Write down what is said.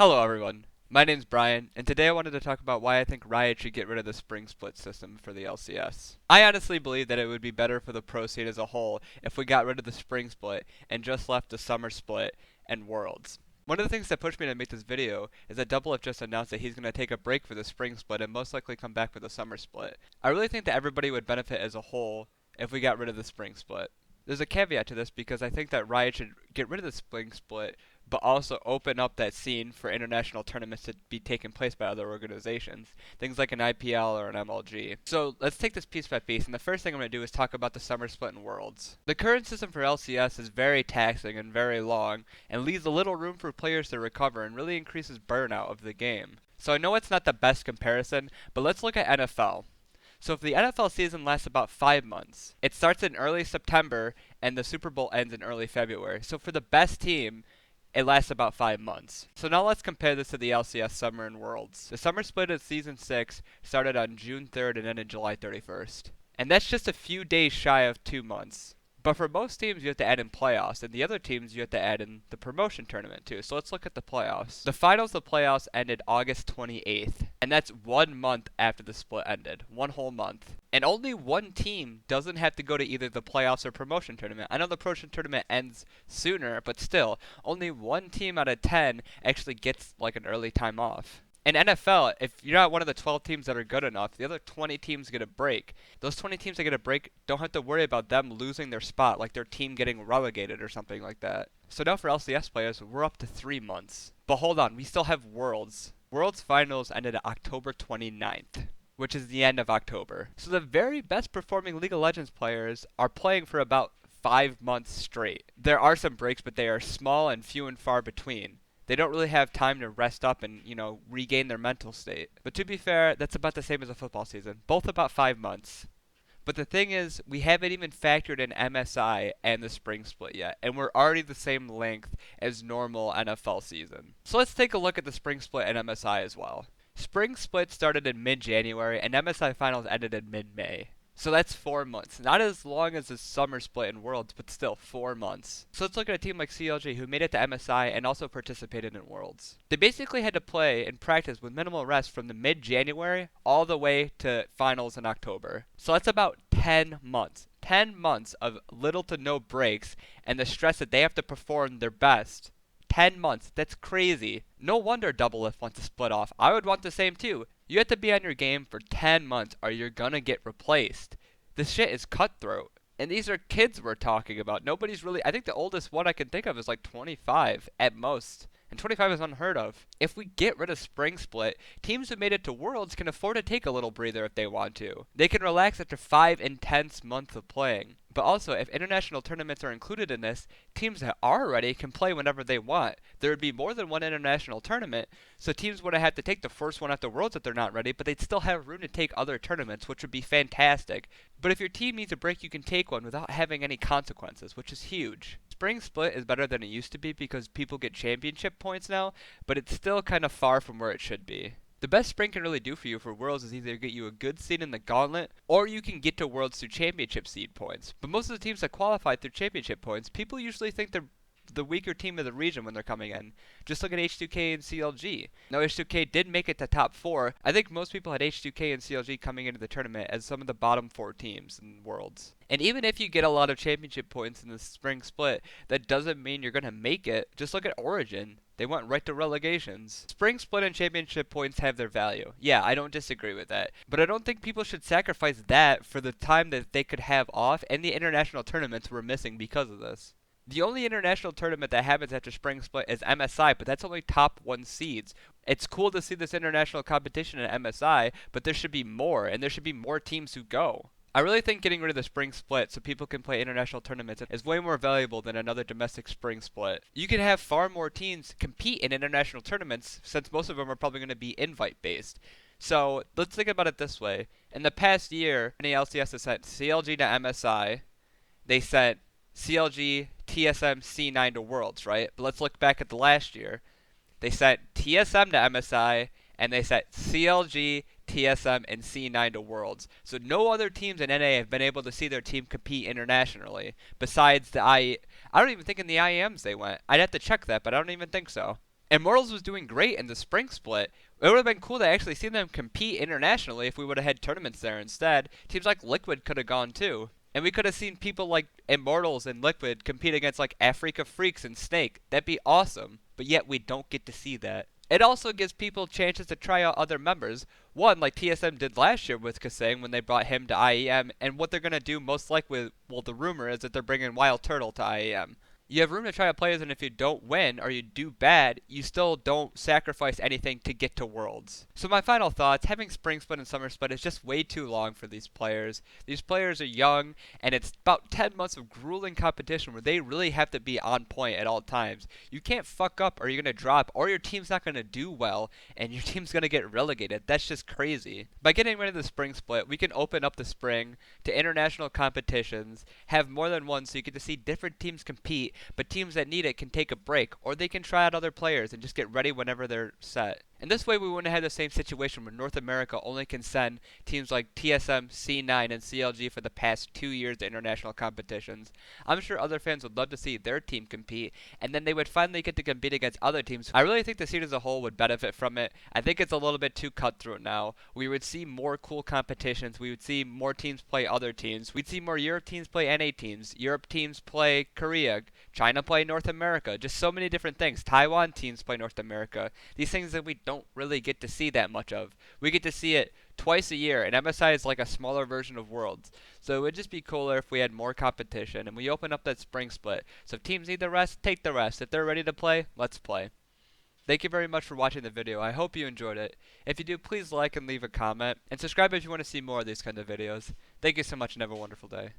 Hello everyone, my name's Brian, and today I wanted to talk about why I think Riot should get rid of the Spring Split system for the LCS. I honestly believe that it would be better for the pro scene as a whole if we got rid of the Spring Split and just left the Summer Split and Worlds. One of the things that pushed me to make this video is that Double F just announced that he's going to take a break for the Spring Split and most likely come back for the Summer Split. I really think that everybody would benefit as a whole if we got rid of the Spring Split. There's a caveat to this because I think that Riot should get rid of the Spring Split but also open up that scene for international tournaments to be taken place by other organizations, things like an IPL or an MLG. So let's take this piece by piece, and the first thing I'm going to do is talk about the Summer Split and Worlds. The current system for LCS is very taxing and very long, and leaves a little room for players to recover and really increases burnout of the game. So I know it's not the best comparison, but let's look at NFL. So if the NFL season lasts about 5 months, it starts in early September and the Super Bowl ends in early February. So for the best team, it lasts about 5 months. So now let's compare this to the LCS Summer and Worlds. The Summer Split of Season 6 started on June 3rd and ended July 31st. And that's just a few days shy of 2 months. But for most teams, you have to add in playoffs, and the other teams, you have to add in the promotion tournament too. So let's look at the playoffs. The finals of playoffs ended August 28th, and that's 1 month after the split ended. 1 whole month. And only one team doesn't have to go to either the playoffs or promotion tournament. I know the promotion tournament ends sooner, but still, only one team out of 10 actually gets like an early time off. In NFL, if you're not one of the 12 teams that are good enough, the other 20 teams get a break. Those 20 teams that get a break don't have to worry about them losing their spot, like their team getting relegated or something like that. So now for LCS players, we're up to 3 months. But hold on, we still have Worlds. Worlds finals ended October 29th, which is the end of October. So the very best performing League of Legends players are playing for about 5 months straight. There are some breaks, but they are small and few and far between. They don't really have time to rest up and, regain their mental state. But to be fair, that's about the same as a football season. Both about 5 months. But the thing is, we haven't even factored in MSI and the Spring Split yet, and we're already the same length as normal NFL season. So let's take a look at the Spring Split and MSI as well. Spring Split started in mid-January, and MSI Finals ended in mid-May. So that's 4 months. Not as long as the Summer Split in Worlds, but still 4 months. So let's look at a team like CLG who made it to MSI and also participated in Worlds. They basically had to play and practice with minimal rest from the mid-January all the way to Finals in October. So that's about 10 months. 10 months of little to no breaks and the stress that they have to perform their best. 10 months. That's crazy. No wonder Double Lift wants to split off. I would want the same too. You have to be on your game for 10 months or you're gonna get replaced. This shit is cutthroat. And these are kids we're talking about. Nobody's really, I think the oldest one I can think of is like 25 at most. And 25 is unheard of. If we get rid of Spring Split, teams who made it to Worlds can afford to take a little breather if they want to. They can relax after 5 intense months of playing. But also, if international tournaments are included in this, teams that are ready can play whenever they want. There would be more than one international tournament, so teams wouldn't have to take the first one after Worlds if they're not ready, but they'd still have room to take other tournaments, which would be fantastic. But if your team needs a break, you can take one without having any consequences, which is huge. Spring Split is better than it used to be because people get championship points now, but it's still kind of far from where it should be. The best Spring can really do for you for Worlds is either get you a good seed in the Gauntlet, or you can get to Worlds through championship seed points. But most of the teams that qualify through championship points, people usually think they're the weaker team of the region when they're coming in. Just look at H2K and CLG. Now H2K did make it to top 4. I think most people had H2K and CLG coming into the tournament as some of the bottom 4 teams in Worlds. And even if you get a lot of championship points in the Spring Split, that doesn't mean you're going to make it. Just look at Origin. They went right to relegations. Spring Split and championship points have their value. Yeah, I don't disagree with that. But I don't think people should sacrifice that for the time that they could have off and the international tournaments we're missing because of this. The only international tournament that happens after Spring Split is MSI, but that's only top 1 seeds. It's cool to see this international competition in MSI, but there should be more, and there should be more teams who go. I really think getting rid of the Spring Split so people can play international tournaments is way more valuable than another domestic Spring Split. You can have far more teams compete in international tournaments since most of them are probably going to be invite-based. So let's think about it this way. In the past year, many LCS has sent CLG to MSI. They sent CLG, TSM, C9 to Worlds, right? But let's look back at the last year. They sent TSM to MSI, and they sent CLG, TSM, and C9 to Worlds. So no other teams in NA have been able to see their team compete internationally, besides the I don't even think in the IEMs they went. I'd have to check that, but I don't even think so. Immortals was doing great in the spring split. It would have been cool to actually see them compete internationally if we would have had tournaments there instead. Teams like Liquid could have gone too. And we could have seen people like Immortals and Liquid compete against like Africa Freaks and Snake. That'd be awesome. But yet we don't get to see that. It also gives people chances to try out other members. One, like TSM did last year with Kasang when they brought him to IEM, and what they're going to do most likely, well, the rumor is that they're bringing Wild Turtle to IEM. You have room to try out players, and if you don't win or you do bad, you still don't sacrifice anything to get to Worlds. So my final thoughts, having Spring Split and Summer Split is just way too long for these players. These players are young, and it's about 10 months of grueling competition where they really have to be on point at all times. You can't fuck up or you're going to drop, or your team's not going to do well, and your team's going to get relegated. That's just crazy. By getting rid of the Spring Split, we can open up the Spring to international competitions, have more than one so you get to see different teams compete, but teams that need it can take a break, or they can try out other players and just get ready whenever they're set. And this way we wouldn't have the same situation where North America only can send teams like TSM, C9, and CLG for the past 2 years to international competitions. I'm sure other fans would love to see their team compete, and then they would finally get to compete against other teams. I really think the scene as a whole would benefit from it. I think it's a little bit too cutthroat now. We would see more cool competitions. We would see more teams play other teams. We'd see more Europe teams play NA teams. Europe teams play Korea. China play North America. Just so many different things. Taiwan teams play North America. These things that we don't really get to see that much of. We get to see it twice a year, and MSI is like a smaller version of Worlds. So it would just be cooler if we had more competition and we open up that spring split. So if teams need the rest, take the rest. If they're ready to play, let's play. Thank you very much for watching the video. I hope you enjoyed it. If you do, please like and leave a comment, and subscribe if you want to see more of these kind of videos. Thank you so much and have a wonderful day.